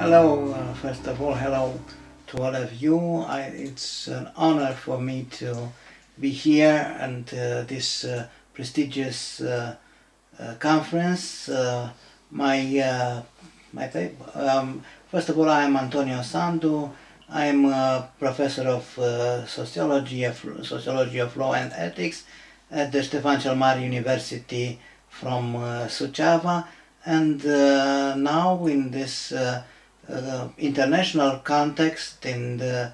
Hello, first of all, hello to all of you. It's an honor for me to be here and this prestigious conference. First of all, I am Antonio Sandu. I am a professor of sociology of law and ethics at the Stefan cel Mare University from Suceava, and now in this international context, in the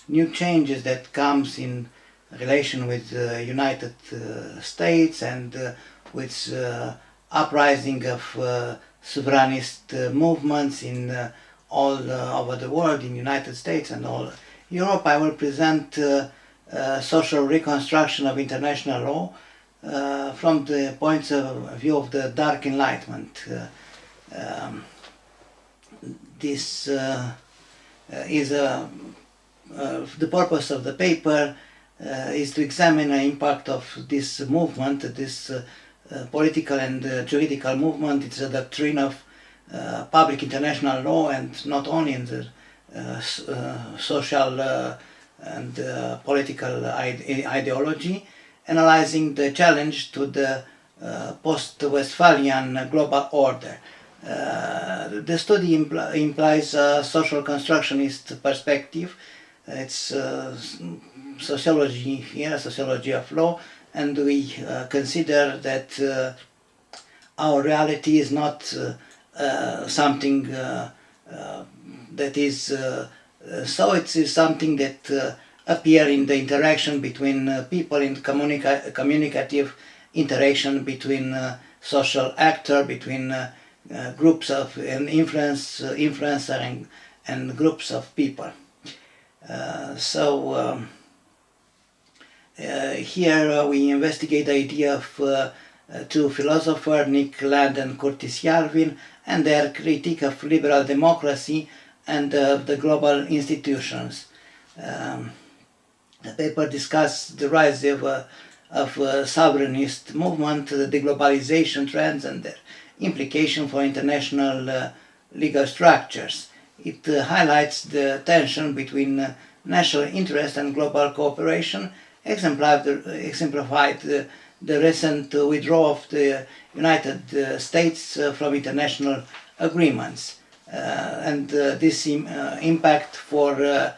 new changes that comes in relation with the United States and with uprising of sovereignist movements in all over the world, in United States and all Europe, I will present social reconstruction of international law from the point of view of the Dark Enlightenment. This is the purpose of the paper is to examine the impact of this movement, this political and juridical movement. It's a doctrine of public international law, and not only in the social and political ideology, analyzing the challenge to the post-Westphalian global order. The study implies a social constructionist perspective. It's sociology here, sociology of law, and we consider that our reality is not something that is so. It is something that appears in the interaction between people, in communicative interaction between social actor, between groups of influencer and groups of people. Here we investigate the idea of two philosophers, Nick Land and Curtis Yarvin, and their critique of liberal democracy and the global institutions. The paper discusses the rise of sovereignist movement, the deglobalization trends, and their implication for international legal structures. It highlights the tension between national interest and global cooperation, exemplified the recent withdrawal of the United States from international agreements, and this impact for the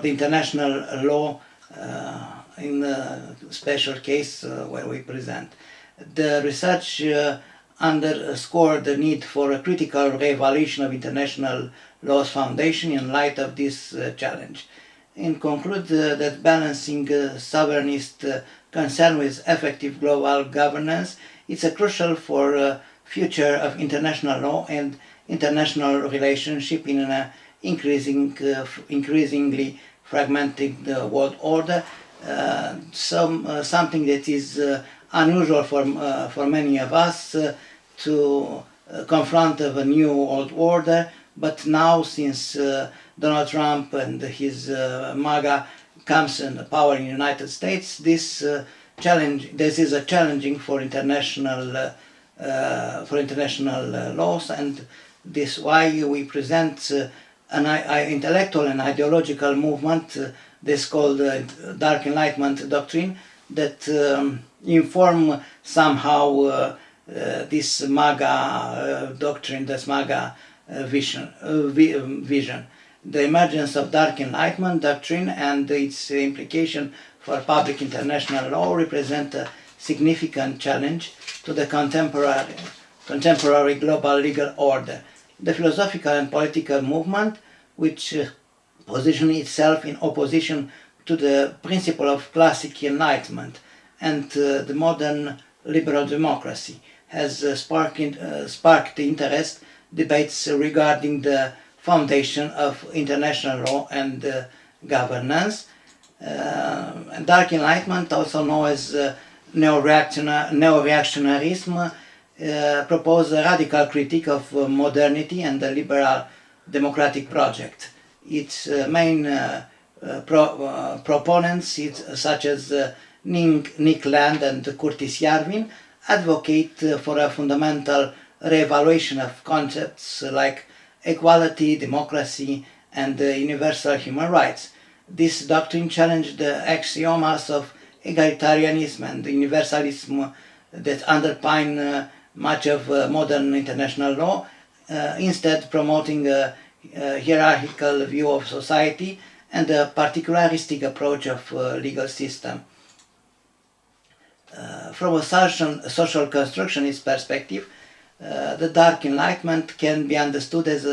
international law in a special case where we present. The research underscored the need for a critical reevaluation of international law's foundation in light of this challenge. And conclude that balancing sovereignist concern with effective global governance is crucial for future of international law and international relationship in an increasingly fragmented world order. Something that is unusual for many of us to confront of a new world order, but now since Donald Trump and his MAGA comes in power in the United States, this is a challenging for international laws, and this why we present an intellectual and ideological movement that's called Dark Enlightenment doctrine that inform somehow this MAGA doctrine, this MAGA vision. The emergence of Dark Enlightenment doctrine and its implication for public international law represent a significant challenge to the contemporary global legal order. The philosophical and political movement, which position itself in opposition to the principle of classic enlightenment and the modern liberal democracy, has sparked interest debates regarding the foundation of international law and governance. Dark Enlightenment, also known as neoreactionarism, propose a radical critique of modernity and the liberal democratic project. Its main proponents, such as Nick Land and Curtis Yarvin, advocate for a fundamental reevaluation of concepts like equality, democracy, and universal human rights. This doctrine challenged the axioms of egalitarianism and universalism that underpin much of modern international law, instead promoting a hierarchical view of society and a particularistic approach of legal system. From a social constructionist perspective, the Dark Enlightenment can be understood as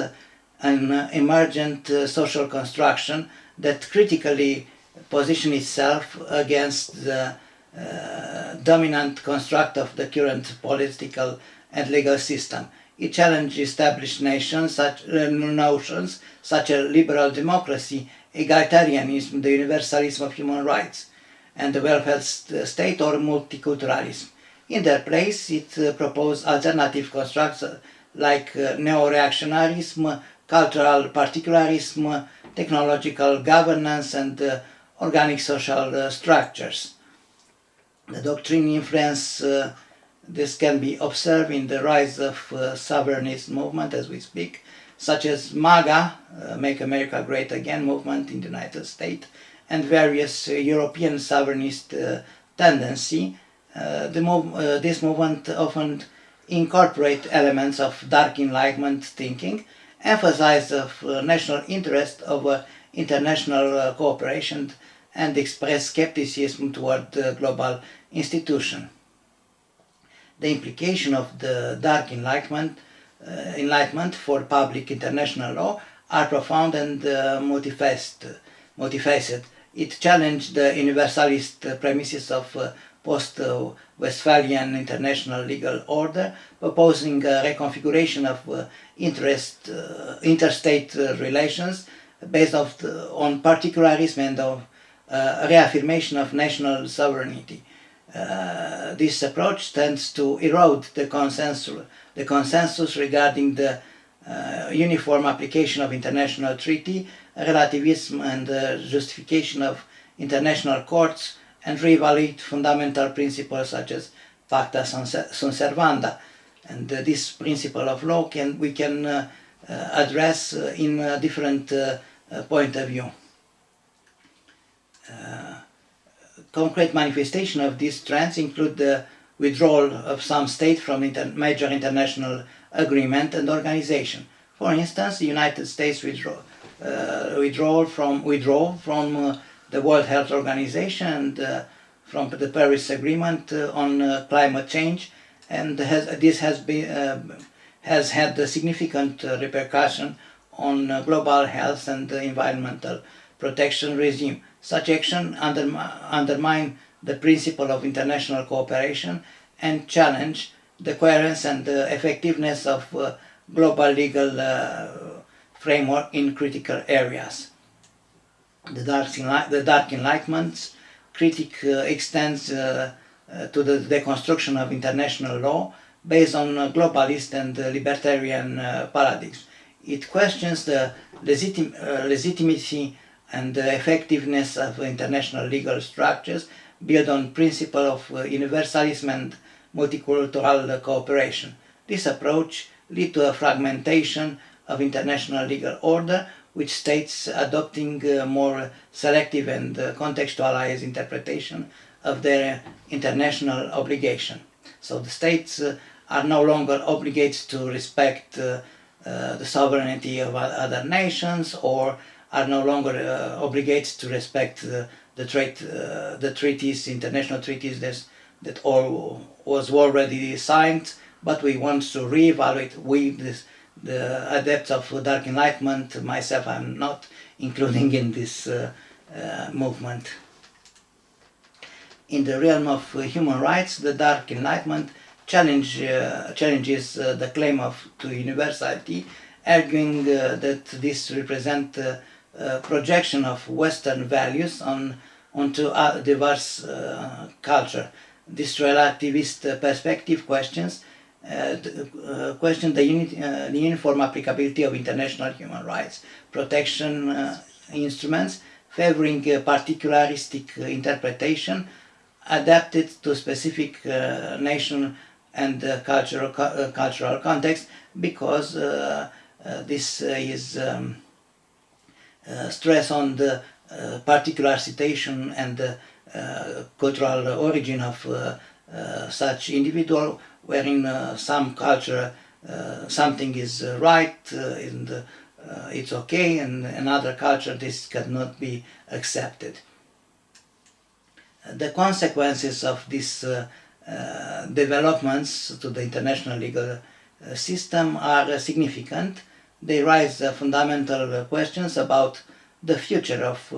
an emergent social construction that critically positions itself against the dominant construct of the current political and legal system. It challenged established notions such as liberal democracy, egalitarianism, the universalism of human rights, and the welfare state or multiculturalism. In their place, it proposed alternative constructs like neoreactionarism, cultural particularism, technological governance, and organic social structures. The doctrine influence this can be observed in the rise of sovereignist movement as we speak, such as MAGA, Make America Great Again movement in the United States, and various European sovereignist tendency. This movement often incorporate elements of Dark Enlightenment thinking, emphasize of national interest over international cooperation, and express skepticism toward global institutions. The implication of the Dark Enlightenment for public international law are profound and multifaceted. It challenged the universalist premises of post-Westphalian international legal order, proposing a reconfiguration of interstate relations based on particularism and of reaffirmation of national sovereignty. This approach tends to erode the consensus regarding the uniform application of international treaty, relativism and justification of international courts, and reevaluate fundamental principles such as pacta sunt servanda. And this principle of law we can address in a different point of view. Concrete manifestation of these trends include the withdrawal of some states from major international agreement and organization. For instance, the United States withdraw from the World Health Organization and from the Paris Agreement on climate change, and this has had a significant repercussion on global health and environmental protection regime. Such action undermine the principle of international cooperation and challenge the coherence and effectiveness of global legal framework in critical areas. The Dark Enlightenment's critique extends to the deconstruction of international law based on globalist and libertarian paradigms. It questions the legitimacy and the effectiveness of international legal structures built on principle of universalism and multicultural cooperation. This approach leads to a fragmentation of international legal order, with states adopting more selective and contextualized interpretation of their international obligation. So the states are no longer obligated to respect the sovereignty of other nations, or are no longer obligated to respect the treaties, international treaties that all was already signed, but we want to reevaluate. The adepts of Dark Enlightenment, myself, I'm not including in this movement. In the realm of human rights, the Dark Enlightenment challenges the claim to universality, arguing that this represents projection of Western values onto diverse culture. This relativist perspective questions the uniform applicability of international human rights protection instruments, favoring particularistic interpretation adapted to specific nation and cultural context, because this is stress on the particular situation and the cultural origin of such individual, wherein some culture something is right and it's okay, and another culture this cannot be accepted. The consequences of these developments to the international legal system are significant. They raise fundamental questions about the future of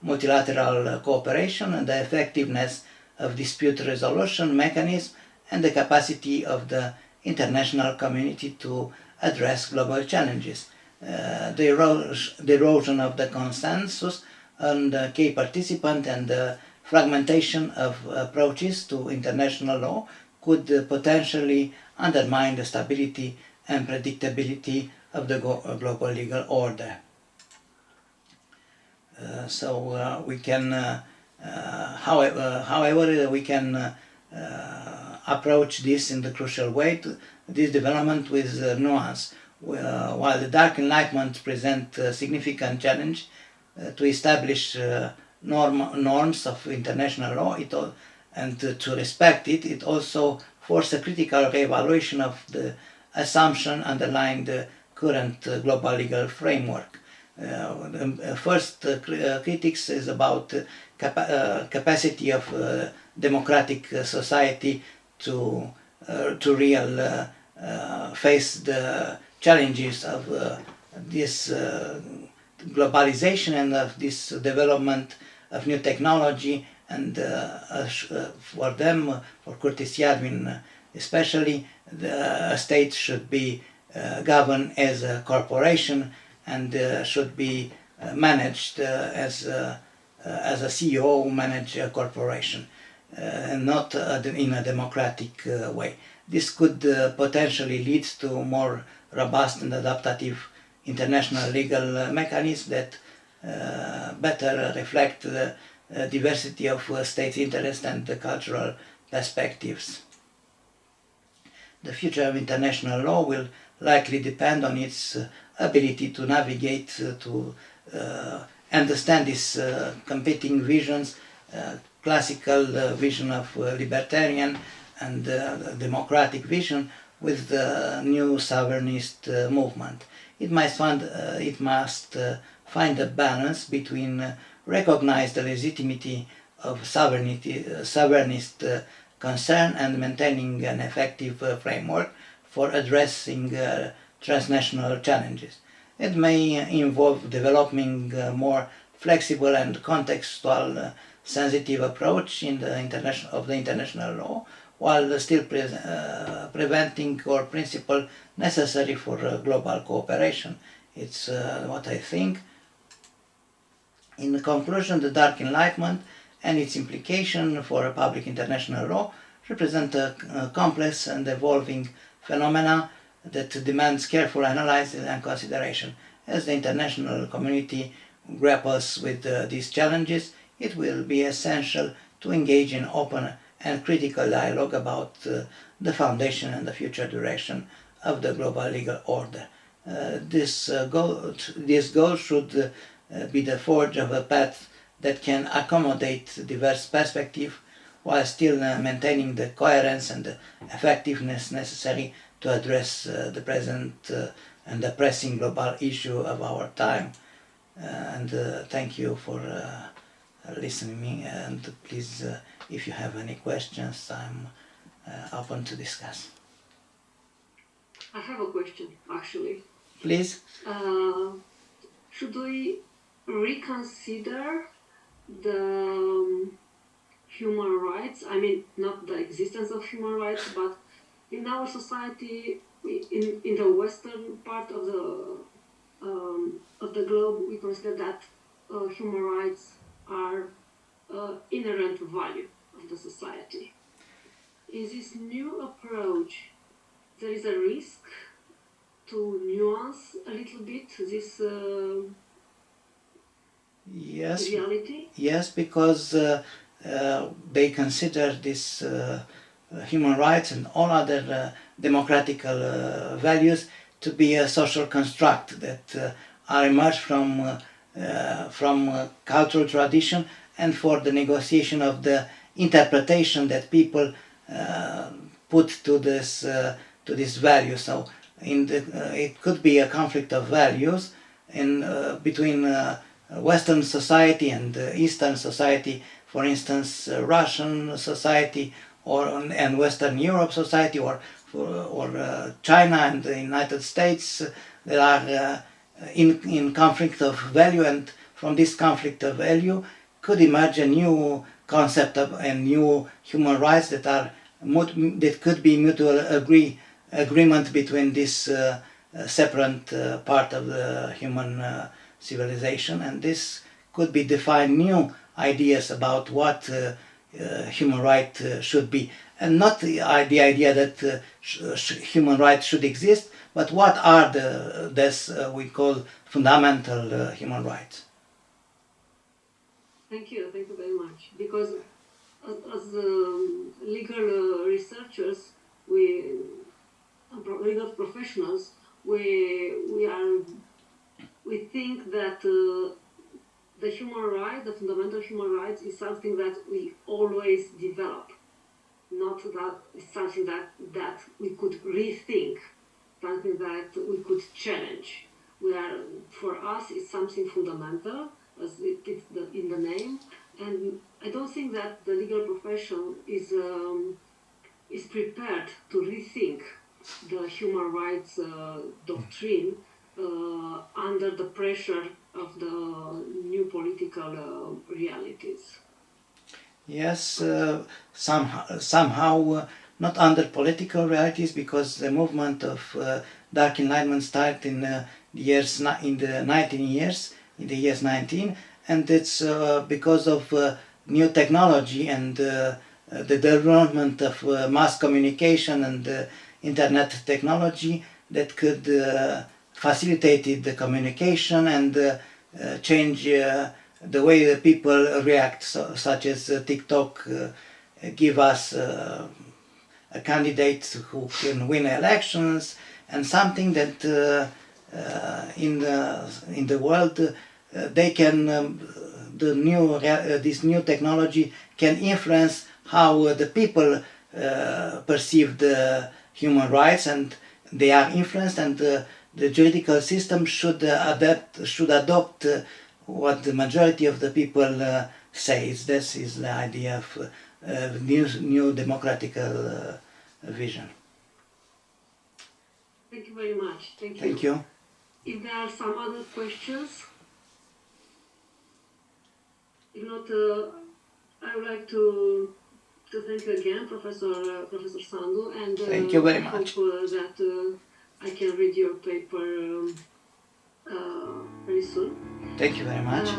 multilateral cooperation and the effectiveness of dispute resolution mechanisms and the capacity of the international community to address global challenges. The erosion of the consensus on the key participant and the fragmentation of approaches to international law could potentially undermine the stability and predictability of the global legal order. We can, however, we can approach this in the crucial way, this development with nuance. While the Dark Enlightenment presents a significant challenge to establish norms of international law and to respect it, it also forces a critical reevaluation of the assumption underlying the current global legal framework. The first critics is about capacity of democratic society to real face the challenges of this globalization and of this development of new technology, and for them, for Curtis Yarvin especially, the state should be governed as a corporation and should be managed as a CEO manage a corporation, and not in a democratic way. This could potentially lead to more robust and adaptive international legal mechanisms that better reflect the diversity of state interests and the cultural perspectives. The future of international law will likely depend on its ability to navigate, to understand these competing visions, classical vision of libertarian and democratic vision with the new sovereignist movement. It must find a balance between recognize the legitimacy of sovereignist concern and maintaining an effective framework for addressing transnational challenges. It may involve developing a more flexible and contextual sensitive approach in the international law, while still preventing core principle necessary for global cooperation. It's what I think. In conclusion, the Dark Enlightenment and its implication for public international law represent a complex and evolving phenomena that demands careful analysis and consideration. As the international community grapples with these challenges, it will be essential to engage in open and critical dialogue about the foundation and the future direction of the global legal order. This goal should be the forge of a path that can accommodate diverse perspectives while still maintaining the coherence and the effectiveness necessary to address the present and the pressing global issue of our time. Thank you for listening, and please, if you have any questions, I'm open to discuss. I have a question, actually. Please. Should we reconsider the human rights? I mean, not the existence of human rights, but in our society, in the western part of the globe, we consider that human rights are inherent value of the society. In this new approach, there is a risk to nuance a little bit this reality? Yes, because they consider this human rights and all other democratical values to be a social construct that are emerged from cultural tradition and for the negotiation of the interpretation that people put to this value. So it could be a conflict of values between Western society and Eastern society, for instance, Russian society and Western Europe society, or China and the United States that are in conflict of value, and from this conflict of value could emerge a new concept of a new human rights that could be mutual agreement between this separate part of the human civilization, and this could be define new ideas about what human right should be, and not the idea that human rights should exist, but what are this we call fundamental human rights. Thank you very much. Because as legal researchers, legal professionals, we think that the human right, the fundamental human rights, is something that we always develop, not that it's something that we could rethink, something that we could challenge. For us, it's something fundamental, as it's in the name, and I don't think that the legal profession is prepared to rethink the human rights doctrine under the pressure of the new political realities. Yes, somehow not under political realities, because the movement of Dark Enlightenment started in the years 19, and it's because of new technology and the development of mass communication and internet technology that could facilitate the communication and change the way the people react, such as TikTok give us a candidate who can win elections, and something that in the world they can this new technology can influence how the people perceive the human rights, and they are influenced, and the juridical system should adopt what the majority of the people says. This is the idea of new democratical vision. Thank you very much. Thank you. If there are some other questions, if not, I would like to thank you again, Professor Sandu, and thank you very much. Hope that I can read your paper very soon. Thank you very much.